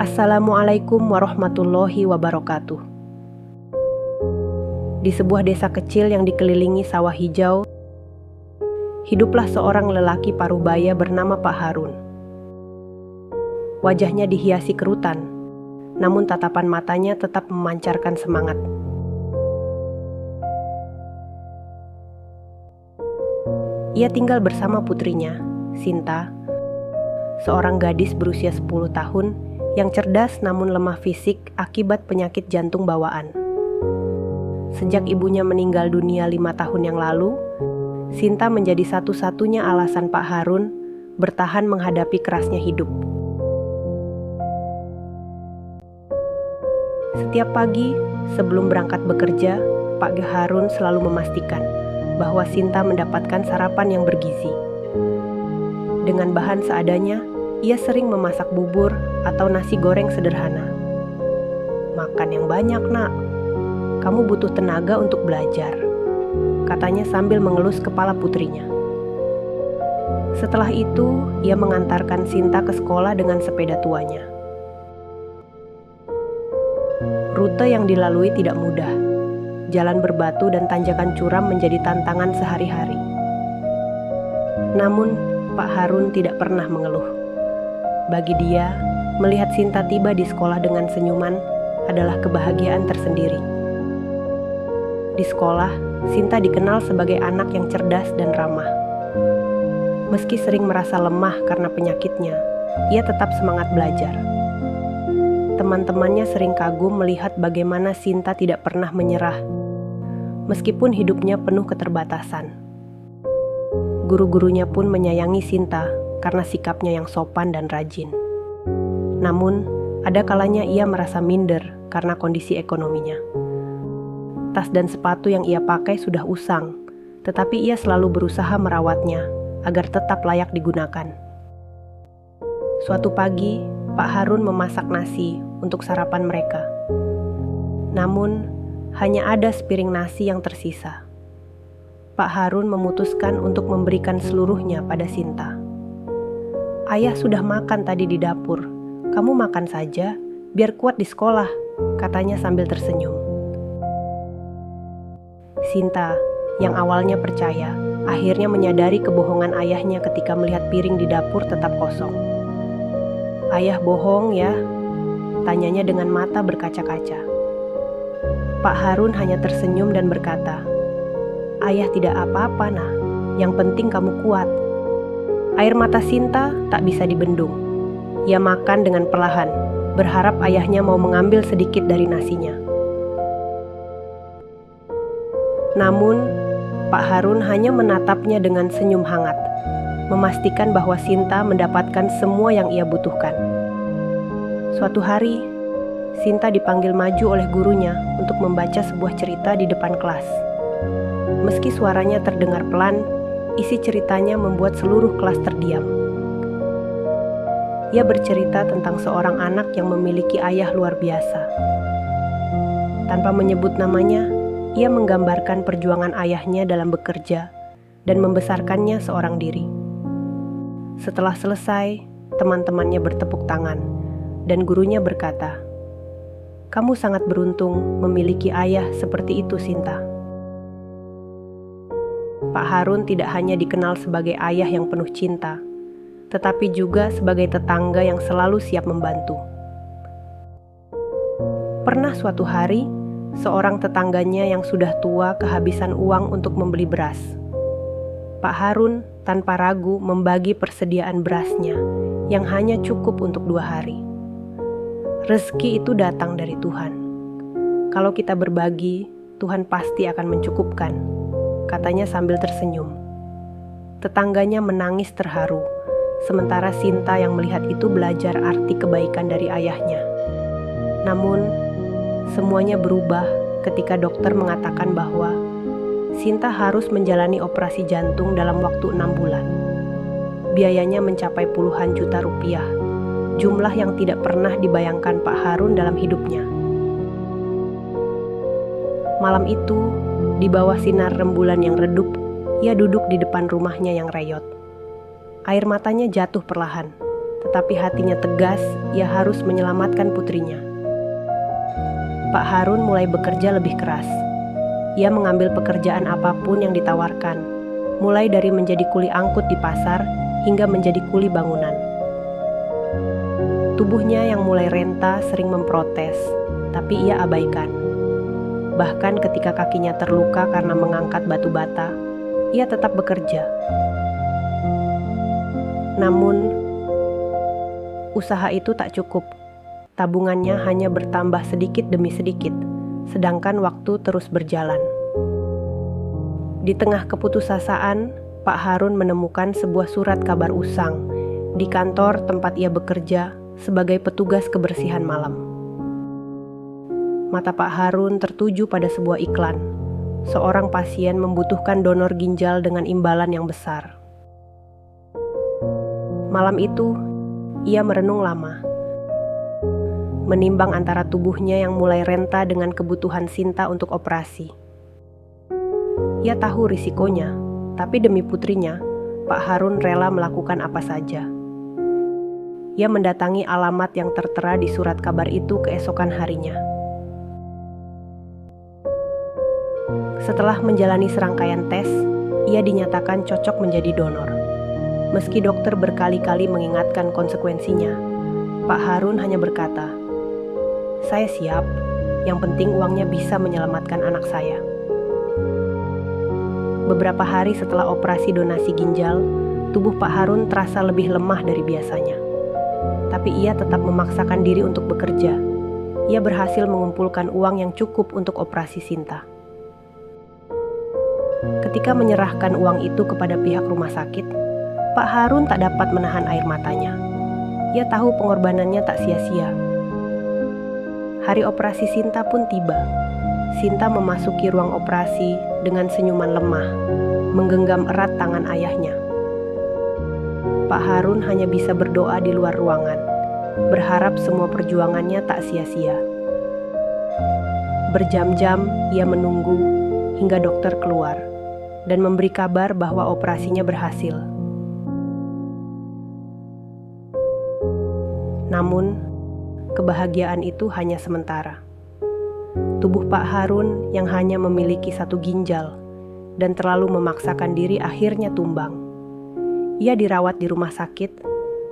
Assalamualaikum warahmatullahi wabarakatuh. Di sebuah desa kecil yang dikelilingi sawah hijau, hiduplah seorang lelaki parubaya bernama Pak Harun. Wajahnya dihiasi kerutan, namun tatapan matanya tetap memancarkan semangat. Ia tinggal bersama putrinya, Sinta, seorang gadis berusia 10 tahun yang cerdas namun lemah fisik akibat penyakit jantung bawaan. Sejak ibunya meninggal dunia 5 tahun yang lalu, Sinta menjadi satu-satunya alasan Pak Harun bertahan menghadapi kerasnya hidup. Setiap pagi, sebelum berangkat bekerja, Pak Harun selalu memastikan bahwa Sinta mendapatkan sarapan yang bergizi. Dengan bahan seadanya, ia sering memasak bubur atau nasi goreng sederhana. "Makan yang banyak, nak. Kamu butuh tenaga untuk belajar," katanya sambil mengelus kepala putrinya. Setelah itu, ia mengantarkan Sinta ke sekolah dengan sepeda tuanya. Rute yang dilalui tidak mudah. Jalan berbatu dan tanjakan curam menjadi tantangan sehari-hari. Namun, Pak Harun tidak pernah mengeluh. Bagi dia, melihat Sinta tiba di sekolah dengan senyuman adalah kebahagiaan tersendiri. Di sekolah, Sinta dikenal sebagai anak yang cerdas dan ramah. Meski sering merasa lemah karena penyakitnya, ia tetap semangat belajar. Teman-temannya sering kagum melihat bagaimana Sinta tidak pernah menyerah, meskipun hidupnya penuh keterbatasan. Guru-gurunya pun menyayangi Sinta karena sikapnya yang sopan dan rajin. Namun, ada kalanya ia merasa minder karena kondisi ekonominya. Tas dan sepatu yang ia pakai sudah usang, tetapi ia selalu berusaha merawatnya agar tetap layak digunakan. Suatu pagi, Pak Harun memasak nasi untuk sarapan mereka. Namun, hanya ada sepiring nasi yang tersisa. Pak Harun memutuskan untuk memberikan seluruhnya pada Sinta. "Ayah sudah makan tadi di dapur. Kamu makan saja, biar kuat di sekolah," katanya sambil tersenyum. Sinta, yang awalnya percaya, akhirnya menyadari kebohongan ayahnya ketika melihat piring di dapur tetap kosong. "Ayah bohong ya?" tanyanya dengan mata berkaca-kaca. Pak Harun hanya tersenyum dan berkata, "Ayah tidak apa-apa, nah. Yang penting kamu kuat." Air mata Sinta tak bisa dibendung. Ia makan dengan perlahan, berharap ayahnya mau mengambil sedikit dari nasinya. Namun, Pak Harun hanya menatapnya dengan senyum hangat, memastikan bahwa Sinta mendapatkan semua yang ia butuhkan. Suatu hari, Sinta dipanggil maju oleh gurunya untuk membaca sebuah cerita di depan kelas. Meski suaranya terdengar pelan, isi ceritanya membuat seluruh kelas terdiam. Ia bercerita tentang seorang anak yang memiliki ayah luar biasa. Tanpa menyebut namanya, ia menggambarkan perjuangan ayahnya dalam bekerja dan membesarkannya seorang diri. Setelah selesai, teman-temannya bertepuk tangan, dan gurunya berkata, "Kamu sangat beruntung memiliki ayah seperti itu, Sinta." Pak Harun tidak hanya dikenal sebagai ayah yang penuh cinta, tetapi juga sebagai tetangga yang selalu siap membantu. Pernah suatu hari, seorang tetangganya yang sudah tua kehabisan uang untuk membeli beras. Pak Harun tanpa ragu membagi persediaan berasnya yang hanya cukup untuk 2 hari. Rezeki itu datang dari Tuhan. Kalau kita berbagi, Tuhan pasti akan mencukupkan, katanya sambil tersenyum. Tetangganya menangis terharu, sementara Sinta yang melihat itu belajar arti kebaikan dari ayahnya. Namun, semuanya berubah ketika dokter mengatakan bahwa Sinta harus menjalani operasi jantung dalam waktu 6 bulan. Biayanya mencapai puluhan juta rupiah, jumlah yang tidak pernah dibayangkan Pak Harun dalam hidupnya. Malam itu, di bawah sinar rembulan yang redup, ia duduk di depan rumahnya yang reyot. Air matanya jatuh perlahan, tetapi hatinya tegas, ia harus menyelamatkan putrinya. Pak Harun mulai bekerja lebih keras. Ia mengambil pekerjaan apapun yang ditawarkan, mulai dari menjadi kuli angkut di pasar hingga menjadi kuli bangunan. Tubuhnya yang mulai renta sering memprotes, tapi ia abaikan. Bahkan ketika kakinya terluka karena mengangkat batu bata, ia tetap bekerja. Namun, usaha itu tak cukup. Tabungannya hanya bertambah sedikit demi sedikit, sedangkan waktu terus berjalan. Di tengah keputusasaan, Pak Harun menemukan sebuah surat kabar usang di kantor tempat ia bekerja sebagai petugas kebersihan malam. Mata Pak Harun tertuju pada sebuah iklan. Seorang pasien membutuhkan donor ginjal dengan imbalan yang besar. Malam itu, ia merenung lama, menimbang antara tubuhnya yang mulai renta dengan kebutuhan Sinta untuk operasi. Ia tahu risikonya, tapi demi putrinya, Pak Harun rela melakukan apa saja. Ia mendatangi alamat yang tertera di surat kabar itu keesokan harinya. Setelah menjalani serangkaian tes, ia dinyatakan cocok menjadi donor. Meski dokter berkali-kali mengingatkan konsekuensinya, Pak Harun hanya berkata, "Saya siap, yang penting uangnya bisa menyelamatkan anak saya." Beberapa hari setelah operasi donasi ginjal, tubuh Pak Harun terasa lebih lemah dari biasanya. Tapi ia tetap memaksakan diri untuk bekerja. Ia berhasil mengumpulkan uang yang cukup untuk operasi Sinta. Ketika menyerahkan uang itu kepada pihak rumah sakit, Pak Harun tak dapat menahan air matanya. Ia tahu pengorbanannya tak sia-sia. Hari operasi Sinta pun tiba. Sinta memasuki ruang operasi dengan senyuman lemah, menggenggam erat tangan ayahnya. Pak Harun hanya bisa berdoa di luar ruangan, berharap semua perjuangannya tak sia-sia. Berjam-jam ia menunggu hingga dokter keluar dan memberi kabar bahwa operasinya berhasil. Namun, kebahagiaan itu hanya sementara. Tubuh Pak Harun yang hanya memiliki satu ginjal dan terlalu memaksakan diri akhirnya tumbang. Ia dirawat di rumah sakit,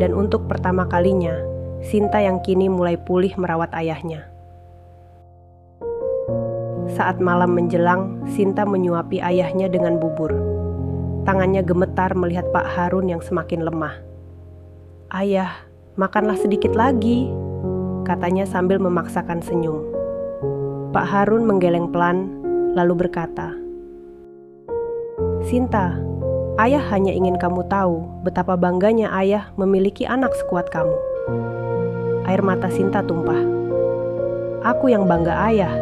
dan untuk pertama kalinya, Sinta yang kini mulai pulih merawat ayahnya. Saat malam menjelang, Sinta menyuapi ayahnya dengan bubur. Tangannya gemetar melihat Pak Harun yang semakin lemah. "Ayah, makanlah sedikit lagi," katanya sambil memaksakan senyum. Pak Harun menggeleng pelan, lalu berkata, "Sinta, ayah hanya ingin kamu tahu betapa bangganya ayah memiliki anak sekuat kamu." Air mata Sinta tumpah. "Aku yang bangga ayah.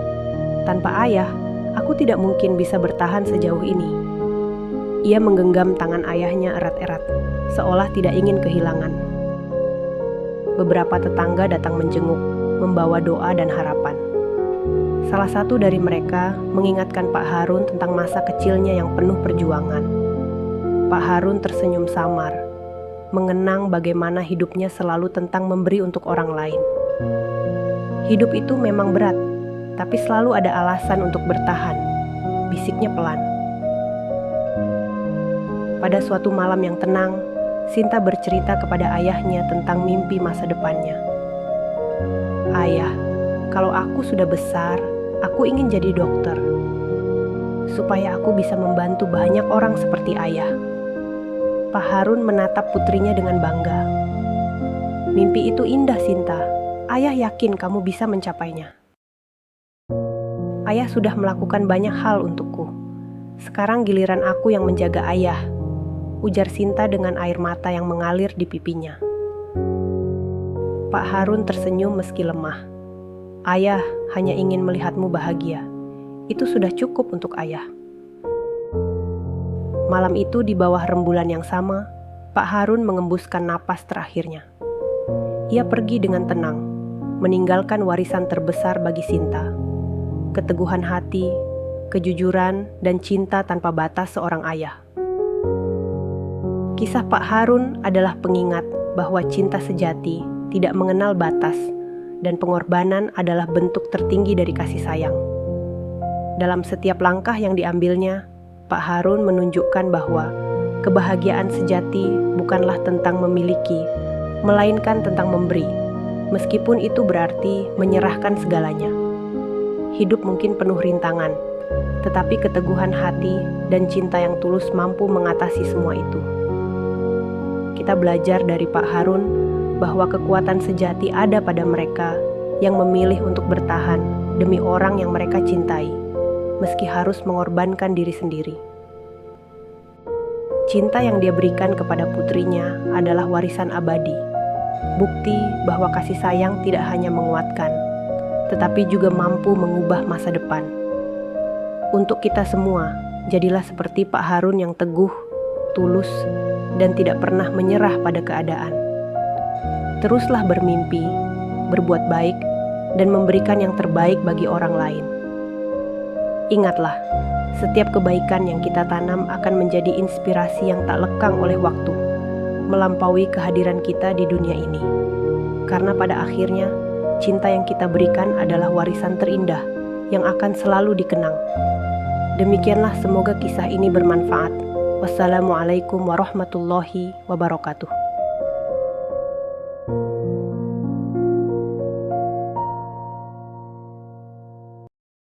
Tanpa ayah, aku tidak mungkin bisa bertahan sejauh ini." Ia menggenggam tangan ayahnya erat-erat, seolah tidak ingin kehilangan. Beberapa tetangga datang menjenguk, membawa doa dan harapan. Salah satu dari mereka mengingatkan Pak Harun tentang masa kecilnya yang penuh perjuangan. Pak Harun tersenyum samar, mengenang bagaimana hidupnya selalu tentang memberi untuk orang lain. Hidup itu memang berat, tapi selalu ada alasan untuk bertahan, bisiknya pelan. Pada suatu malam yang tenang, Sinta bercerita kepada ayahnya tentang mimpi masa depannya. "Ayah, kalau aku sudah besar, aku ingin jadi dokter, supaya aku bisa membantu banyak orang seperti ayah." Pak Harun menatap putrinya dengan bangga. "Mimpi itu indah, Sinta. Ayah yakin kamu bisa mencapainya." "Ayah sudah melakukan banyak hal untukku. Sekarang giliran aku yang menjaga ayah," ujar Sinta dengan air mata yang mengalir di pipinya. Pak Harun tersenyum meski lemah. "Ayah hanya ingin melihatmu bahagia. Itu sudah cukup untuk ayah." Malam itu di bawah rembulan yang sama, Pak Harun mengembuskan napas terakhirnya. Ia pergi dengan tenang, meninggalkan warisan terbesar bagi Sinta. Keteguhan hati, kejujuran, dan cinta tanpa batas seorang ayah. Kisah Pak Harun adalah pengingat bahwa cinta sejati tidak mengenal batas dan pengorbanan adalah bentuk tertinggi dari kasih sayang. Dalam setiap langkah yang diambilnya, Pak Harun menunjukkan bahwa kebahagiaan sejati bukanlah tentang memiliki, melainkan tentang memberi, meskipun itu berarti menyerahkan segalanya. Hidup mungkin penuh rintangan, tetapi keteguhan hati dan cinta yang tulus mampu mengatasi semua itu. Kita belajar dari Pak Harun bahwa kekuatan sejati ada pada mereka yang memilih untuk bertahan demi orang yang mereka cintai, meski harus mengorbankan diri sendiri. Cinta yang dia berikan kepada putrinya adalah warisan abadi, bukti bahwa kasih sayang tidak hanya menguatkan, tetapi juga mampu mengubah masa depan. Untuk kita semua, jadilah seperti Pak Harun yang teguh, tulus, dan tidak pernah menyerah pada keadaan. Teruslah bermimpi, berbuat baik, dan memberikan yang terbaik bagi orang lain. Ingatlah, setiap kebaikan yang kita tanam akan menjadi inspirasi yang tak lekang oleh waktu, melampaui kehadiran kita di dunia ini. Karena pada akhirnya, cinta yang kita berikan adalah warisan terindah yang akan selalu dikenang. Demikianlah, semoga kisah ini bermanfaat. Wassalamualaikum warahmatullahi wabarakatuh.